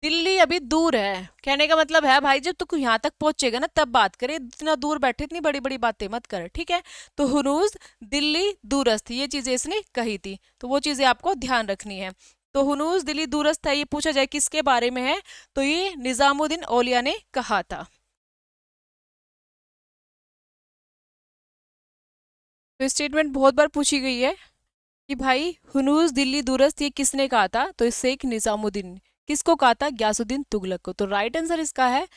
दिल्ली अभी दूर है, कहने का मतलब है भाई जब तू यहाँ तक पहुंचेगा ना तब बात करे, इतना दूर बैठे इतनी बड़ी बड़ी बातें मत कर, ठीक है। तो हुनूज दिल्ली दूरस्थ, ये चीजें इसने कही थी, तो वो चीजें आपको ध्यान रखनी है। तो हुनूज दिल्ली दूरस्थ है, ये पूछा जाए किसके बारे में है, तो ये निजामुद्दीन औलिया ने कहा था। तो स्टेटमेंट बहुत बार पूछी गई है कि भाई हुनूज दिल्ली दूरस्थ ये किसने कहा था, तो इससे एक निजामुद्दीन, किसको कहा था, गयासुद्दीन तुगलक को। तो राइट आंसर इसका है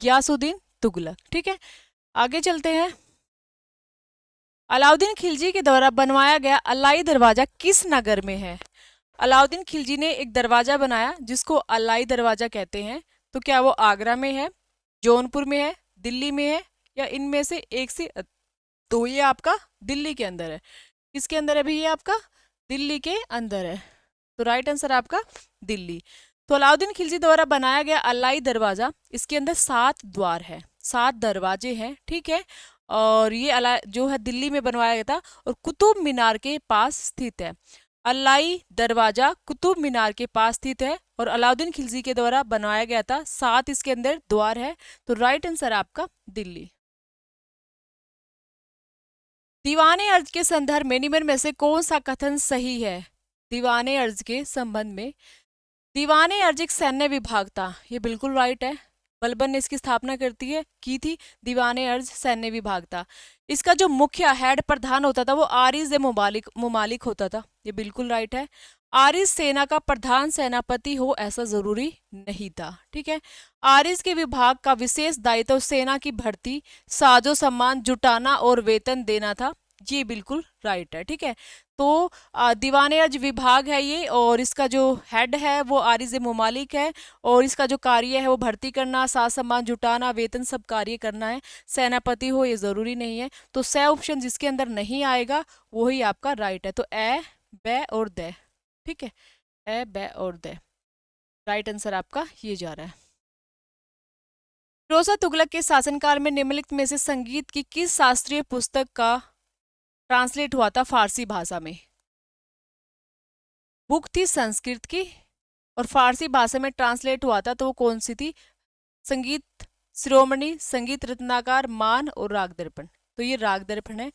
गयासुद्दीन तुगलक, ठीक है। आगे चलते हैं। अलाउद्दीन खिलजी के द्वारा बनवाया गया अलाई दरवाजा किस नगर में है। अलाउद्दीन खिलजी ने एक दरवाजा बनाया जिसको अलाई दरवाजा कहते हैं, तो क्या वो आगरा में है, जौनपुर में है, दिल्ली में है, या इनमें से एक से तो ये आपका दिल्ली के अंदर है। किसके अंदर है भी, ये आपका दिल्ली के अंदर है। तो राइट आंसर आपका दिल्ली। तो अलाउद्दीन खिलजी द्वारा बनाया गया अलाई दरवाजा, इसके अंदर 7 द्वार है, 7 दरवाजे हैं, ठीक है। और ये अला जो है दिल्ली में बनवाया गया था और कुतुब मीनार के पास स्थित है। अलाई दरवाजा कुतुब मीनार के पास स्थित है और अलाउद्दीन खिलजी के द्वारा बनवाया गया था, 7 इसके अंदर द्वार है। तो राइट आंसर आपका दिल्ली। दीवाने अर्ज के संदर्भ में निम्न में से कौन सा कथन सही है। दीवाने अर्ज के संबंध में, दीवाने अर्ज एक सैन्य विभाग था, ये बिल्कुल राइट है, बलबन ने इसकी स्थापना करती है की थी, दीवाने अर्ज सैन्य विभाग था। इसका जो मुख्य हेड प्रधान होता था वो आरिज ए मुमालिक मुमालिक होता था, ये बिल्कुल राइट है। आरिज सेना का प्रधान सेनापति हो ऐसा जरूरी नहीं था, ठीक है। आरिज के विभाग का विशेष दायित्व सेना की भर्ती, साजो सम्मान जुटाना और वेतन देना था, ये बिल्कुल राइट है, ठीक है। तो दीवाने अर्ज विभाग है ये, और इसका जो हेड है वो आरिज ए मुमालिक है, और इसका जो कार्य है वो भर्ती करना, साज सम्मान जुटाना, वेतन सब कार्य करना है, सेनापति हो ये जरूरी नहीं है। तो स ऑप्शन जिसके अंदर नहीं आएगा वही आपका राइट है। तो ए ब और द, ठीक है, ए ब और द, राइट आंसर आपका ये जा रहा है। फिरोजा तुगलक के शासनकाल में निम्नलिखित में से संगीत की किस शास्त्रीय पुस्तक का ट्रांसलेट हुआ था फारसी भाषा में। बुक थी संस्कृत की और फारसी भाषा में ट्रांसलेट हुआ था, तो वो कौन सी थी, संगीत शिरोमणि, संगीत रत्नाकर, मान और राग दर्पण। तो ये राग दर्पण है।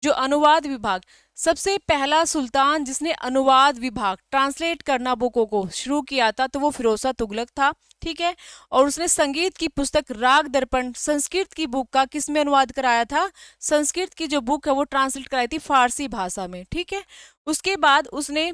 जो अनुवाद विभाग, सबसे पहला सुल्तान जिसने अनुवाद विभाग ट्रांसलेट करना बुकों को शुरू किया था तो वो फिरोजा तुगलक था, ठीक है। और उसने संगीत की पुस्तक राग दर्पण संस्कृत की बुक का किस में अनुवाद कराया था, संस्कृत की जो बुक है वो ट्रांसलेट कराई थी फारसी भाषा में, ठीक है। उसके बाद उसने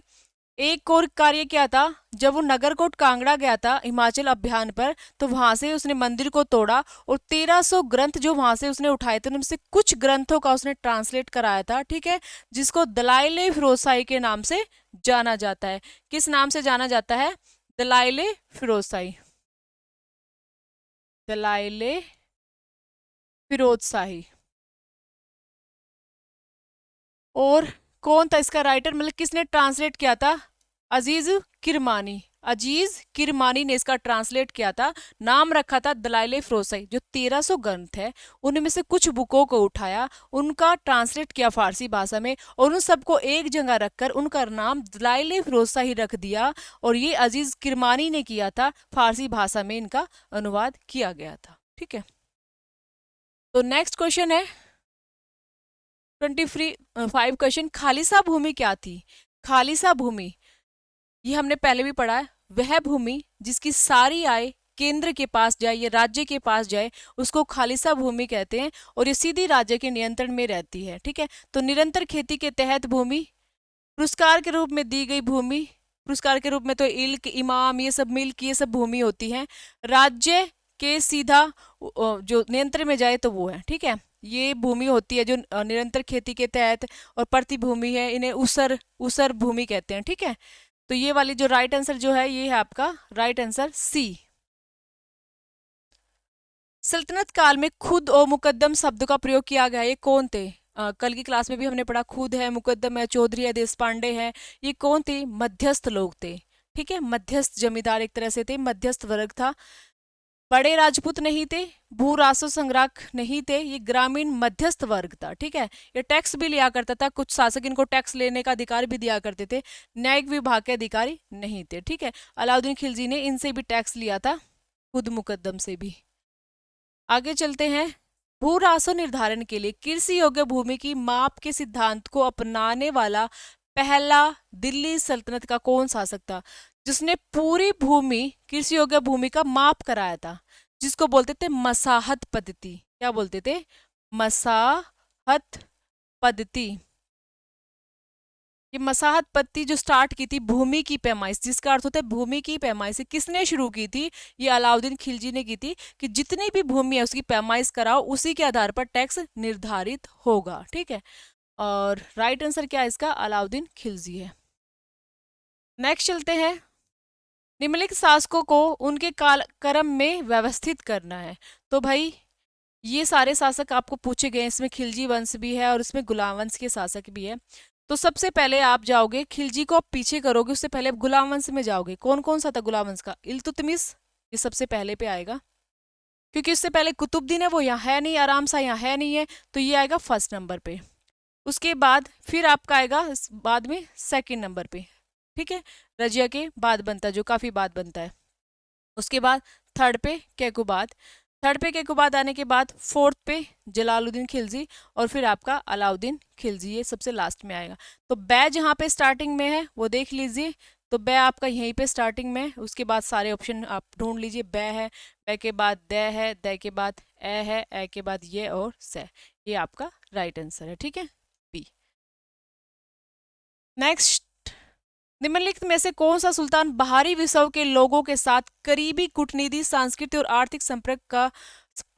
एक और कार्य किया था, जब वो नगरकोट कांगड़ा गया था हिमाचल अभियान पर, तो वहां से उसने मंदिर को तोड़ा और 1300 ग्रंथ जो वहां से उसने उठाए थे उनमें से कुछ ग्रंथों का उसने ट्रांसलेट कराया था, ठीक है, जिसको दलाइले फिरोजशाही के नाम से जाना जाता है। किस नाम से जाना जाता है, दलाइले फिरोजशाही, दलाइले फिरोजशाही। और कौन था इसका राइटर, मतलब किसने ट्रांसलेट किया था, अजीज किरमानी, अजीज किरमानी ने इसका ट्रांसलेट किया था। नाम रखा था दलाइले फिरोजशाही। जो 1300 ग्रंथ है उनमें से कुछ बुकों को उठाया, उनका ट्रांसलेट किया फारसी भाषा में और उन सबको एक जगह रखकर उनका नाम दलाइले फिरोजशाही रख दिया, और ये अजीज किरमानी ने किया था, फारसी भाषा में इनका अनुवाद किया गया था, ठीक है। तो नेक्स्ट क्वेश्चन है 25 क्वेश्चन, खालिसा भूमि क्या थी। खालिसा भूमि ये हमने पहले भी पढ़ा है, वह भूमि जिसकी सारी आय केंद्र के पास जाए या राज्य के पास जाए उसको खालिसा भूमि कहते हैं, और ये सीधी राज्य के नियंत्रण में रहती है, ठीक है। तो निरंतर खेती के तहत भूमि, पुरस्कार के रूप में दी गई भूमि, पुरस्कार के रूप में तो इल्क, इमाम, ये सब मिल्क, ये सब भूमि होती है। राज्य के सीधा जो नियंत्रण में जाए तो वो है, ठीक है। ये भूमि होती है जो निरंतर खेती के तहत, और प्रतिभूमि है, इन्हें उसर उसर भूमि कहते हैं, ठीक है। तो ये वाली जो राइट आंसर जो है ये है आपका राइट आंसर सी। सल्तनत काल में खुद और मुकद्दम शब्द का प्रयोग किया गया, ये कौन थे? कल की क्लास में भी हमने पढ़ा, खुद है, मुकद्दम है, चौधरी है, देश पांडे है, ये कौन थे? मध्यस्थ लोग थे, ठीक है। मध्यस्थ जमींदार एक तरह से थे, मध्यस्थ वर्ग था। बड़े राजपूत नहीं थे, भू राजस्व संग्राहक नहीं थे, ये ग्रामीण मध्यस्थ वर्ग था, ठीक है। ये टैक्स भी लिया करता था, कुछ शासक इनको टैक्स लेने का अधिकार भी दिया करते थे, न्यायिक विभाग के अधिकारी नहीं थे, ठीक है। अलाउद्दीन खिलजी ने इनसे भी टैक्स लिया था, खुद मुकद्दम से भी। आगे चलते हैं। भू राजस्व निर्धारण के लिए कृषि योग्य भूमि की माप के सिद्धांत को अपनाने वाला पहला दिल्ली सल्तनत का कौन शासक था जिसने पूरी भूमि कृषि योग्य भूमि का माप कराया था, जिसको बोलते थे मसाहत पद्धति? क्या बोलते थे? मसाहत पद्धति। ये मसाहत पद्धति जो स्टार्ट की थी भूमि की पैमाइश, जिसका अर्थ होता है भूमि की पैमाइश, किसने शुरू की थी? ये अलाउद्दीन खिलजी ने की थी, कि जितनी भी भूमि है उसकी पैमाइश कराओ, उसी के आधार पर टैक्स निर्धारित होगा, ठीक है। और राइट आंसर क्या है इसका? अलाउद्दीन खिलजी है। नेक्स्ट चलते हैं। निम्नलिखित शासकों को उनके काल क्रम में व्यवस्थित करना है। तो भाई ये सारे शासक आपको पूछे गए, इसमें खिलजी वंश भी है और इसमें गुलाम वंश के शासक भी है। तो सबसे पहले आप जाओगे, खिलजी को आप पीछे करोगे, उससे पहले आप गुलाम वंश में जाओगे। कौन कौन सा था गुलाम वंश का? इल्तुतमिश, ये सबसे पहले पे आएगा, क्योंकि इससे पहले कुतुबुद्दीन है, वो यहाँ है नहीं, आराम सा यहाँ है नहीं है, तो ये आएगा फर्स्ट नंबर पे। उसके बाद फिर आपका आएगा बाद में सेकंड नंबर पे, ठीक है। रजिया के बाद बनता है, जो काफी बाद बनता है। उसके बाद थर्ड पे कैकुबाद, थर्ड पे कैकुबाद आने के बाद फोर्थ पे जलालुद्दीन खिलजी, और फिर आपका अलाउद्दीन खिलजी, ये सबसे लास्ट में आएगा। तो बै जहाँ पे स्टार्टिंग में है वो देख लीजिए, तो बै आपका यहीं पे स्टार्टिंग में है। उसके बाद सारे ऑप्शन आप ढूंढ लीजिए, बै है, बै के बाद दै है, दै के बाद ए है, ए के बाद ये और से, ये आपका राइट आंसर है, ठीक है, बी। नेक्स्ट, निम्नलिखित में से कौन सा सुल्तान बाहरी विश्व के लोगों के साथ करीबी कूटनीति, सांस्कृतिक और आर्थिक संपर्क का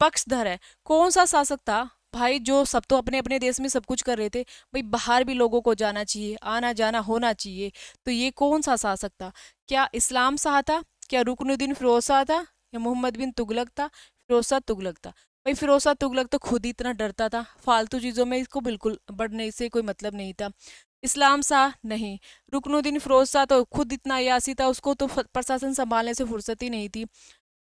पक्षधर है? कौन सा शासक था भाई जो सब तो अपने अपने देश में सब कुछ कर रहे थे, भाई बाहर भी लोगों को जाना चाहिए, आना जाना होना चाहिए, तो ये कौन सा शासक था? क्या इस्लाम शाह था, क्या रुकनुद्दीन फिरोज शाह था, या मोहम्मद बिन तुगलक था? फिरोज शाह तुगलक था। भाई फिरोज शाह तुगलक तो खुद ही इतना डरता था, फालतू चीजों में इसको बिल्कुल बढ़ने से कोई मतलब नहीं था। इस्लाम शाह नहीं, रुकनुद्दीन फिरोज शाह तो खुद इतना अयासी था, उसको तो प्रशासन संभालने से फुर्सत ही नहीं थी,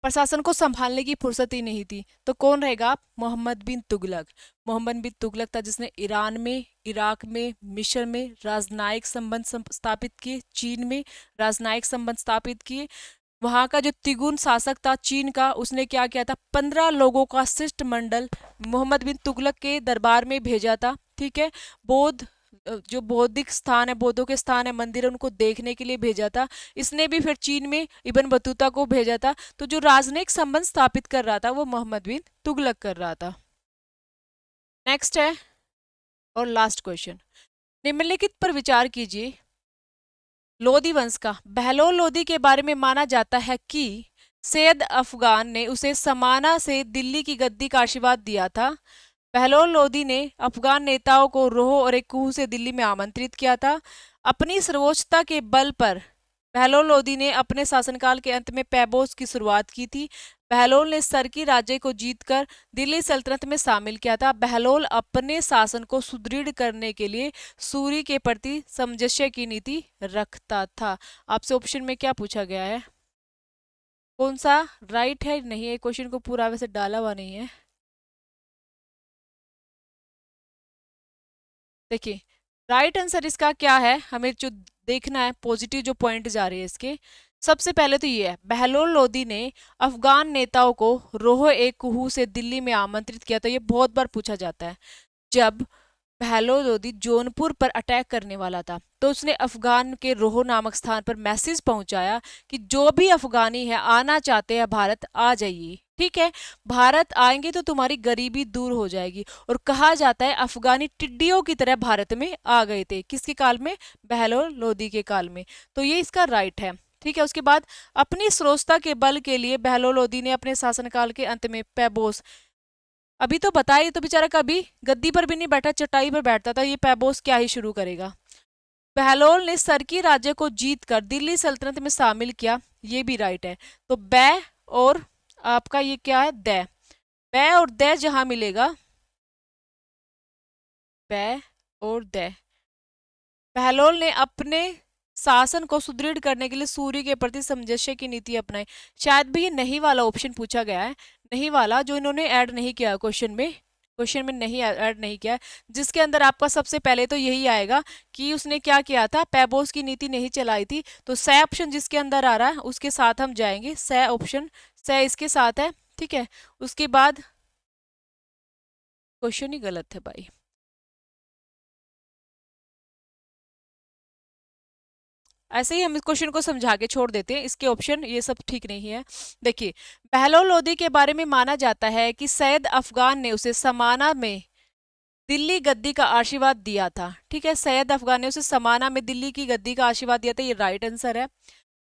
प्रशासन को संभालने की फुर्सत ही नहीं थी। तो कौन रहेगा? मोहम्मद बिन तुगलक। मोहम्मद बिन तुगलक था जिसने ईरान में, इराक में, मिस्र में राजनयिक संबंध स्थापित किए, चीन में राजनयिक संबंध स्थापित किए। वहां का जो तिगुन शासक था चीन का, उसने क्या किया था? 15 लोगों का शिष्टमंडल मोहम्मद बिन तुगलक के दरबार में भेजा था, ठीक है। बौद्ध जो बौद्धिक स्थान है, बौद्धों के स्थान है, मंदिर है, उनको देखने के लिए भेजा था। इसने भी फिर चीन में इब्न बतूता को भेजा था। तो जो राजनयिक संबंध स्थापित कर रहा था वो मोहम्मद बिन तुगलक कर रहा था। नेक्स्ट है और लास्ट क्वेश्चन, निम्नलिखित पर विचार कीजिए। लोदी वंश का बहलोल लोदी के बारे में माना जाता है कि सैयद अफगान ने उसे समाना से दिल्ली की गद्दी का आशीर्वाद दिया था। बहलोल लोदी ने अफगान नेताओं को रोह और एक कुहू से दिल्ली में आमंत्रित किया था। अपनी सर्वोच्चता के बल पर बहलोल लोदी ने अपने शासनकाल के अंत में पैबोस की शुरुआत की थी। बहलोल ने सरकी राज्य को जीतकर दिल्ली सल्तनत में शामिल किया था। बहलोल अपने शासन को सुदृढ़ करने के लिए सूरी के प्रति सामंजस्य की नीति रखता था। आपसे ऑप्शन में क्या पूछा गया है, कौन सा राइट है? नहीं है, क्वेश्चन को पूरा वैसे डाला हुआ नहीं है। देखिए राइट आंसर इसका क्या है, हमें जो देखना है पॉजिटिव जो पॉइंट जा रहे हैं इसके। सबसे पहले तो ये है, बहलोल लोदी ने अफगान नेताओं को रोह ए कुहू से दिल्ली में आमंत्रित किया था। ये बहुत बार पूछा जाता है। जब बहलोल लोदी जौनपुर पर अटैक करने वाला था, तो उसने अफगान के रोह नामक स्थान पर मैसेज पहुंचाया कि जो भी अफगानी है आना चाहते हैं भारत आ जाइए, ठीक है, भारत आएंगे तो तुम्हारी गरीबी दूर हो जाएगी। और कहा जाता है अफगानी टिड्डियों की तरह भारत में आ गए थे, किसके काल में, बहलोल लोदी के काल में। तो ये इसका राइट है, ठीक है। उसके बाद अपनी श्रोष्ठता के बल के लिए बहलोल लोदी ने अपने शासनकाल के अंत में पैबोस, अभी तो बताइए, तो बेचारा कभी गद्दी पर भी नहीं बैठा, चटाई पर बैठता था, ये पैबोस क्या ही शुरू करेगा। बहलोल ने सरकी राज्य को जीतकर दिल्ली सल्तनत में शामिल किया, ये भी राइट है। तो बै और आपका ये क्या है, दै, बै और दै जहां मिलेगा, बै और दै, बहलोल ने अपने शासन को सुदृढ़ करने के लिए सूर्य के प्रति सामंजस्य की नीति अपनाई। शायद भी ये नहीं वाला ऑप्शन पूछा गया है, नहीं वाला जो इन्होंने ऐड नहीं किया क्वेश्चन में, क्वेश्चन में नहीं ऐड नहीं किया, जिसके अंदर आपका सबसे पहले तो यही आएगा कि उसने क्या किया था, पैबोस की नीति नहीं चलाई थी। तो स ऑप्शन जिसके अंदर आ रहा है उसके साथ हम जाएंगे, स ऑप्शन, स इसके साथ है, ठीक है। उसके बाद क्वेश्चन ही गलत है भाई, ऐसे ही हम इस क्वेश्चन को समझा के छोड़ देते हैं, इसके ऑप्शन ये सब ठीक नहीं है। देखिए, बहलोल लोदी के बारे में माना जाता है कि सैयद अफगान ने उसे समाना में दिल्ली गद्दी का आशीर्वाद दिया था, ठीक है, सैयद अफगान ने उसे समाना में दिल्ली की गद्दी का आशीर्वाद दिया था, ये राइट आंसर है।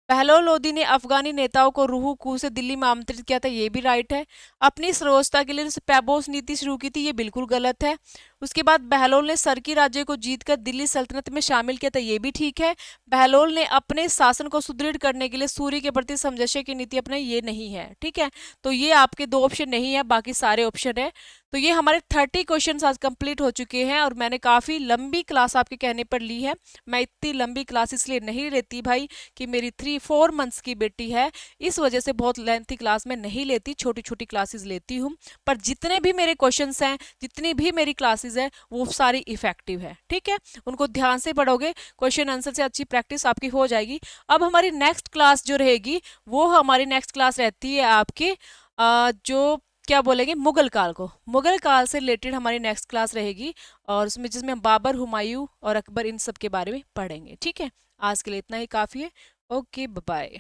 बहलोल लोदी ने अफगानी नेताओं को रूह कू से दिल्ली में आमंत्रित किया था, ये भी राइट है। अपनी श्रोष्ठता के लिए उसने पैबोस नीति शुरू की थी, ये बिल्कुल गलत है। उसके बाद बहलोल ने सरकी राज्य को जीतकर दिल्ली सल्तनत में शामिल किया था, ये भी ठीक है। बहलोल ने अपने शासन को सुदृढ़ करने के लिए सूर्य के प्रति सामंजस्य की नीति अपनाई, ये नहीं है, ठीक है। तो ये आपके दो ऑप्शन नहीं है, बाकी सारे ऑप्शन है। तो ये हमारे 30 क्वेश्चन आज कंप्लीट हो चुके हैं, और मैंने काफी लंबी क्लास आपके कहने पर ली है। मैं इतनी लंबी क्लास इसलिए नहीं लेती भाई कि मेरी 3-4 मंथ्स की बेटी है, इस वजह से बहुत लेंथी क्लास में नहीं लेती, छोटी छोटी क्लासेस लेती हूँ। पर जितने भी मेरे क्वेश्चंस हैं, जितनी भी मेरी क्लासेस है, वो सारी इफेक्टिव है, ठीक है। उनको ध्यान से पढ़ोगे, क्वेश्चन आंसर से अच्छी प्रैक्टिस आपकी हो जाएगी। अब हमारी नेक्स्ट क्लास जो रहेगी, वो हमारी नेक्स्ट क्लास रहती है आपके जो क्या बोलेंगे, मुगल काल को, मुगल काल से रिलेटेड हमारी नेक्स्ट क्लास रहेगी, और उसमें जिसमें हम बाबर, हुमायूं और अकबर इन सब के बारे में पढ़ेंगे, ठीक है। आज के लिए इतना ही काफ़ी है। Okay, bye.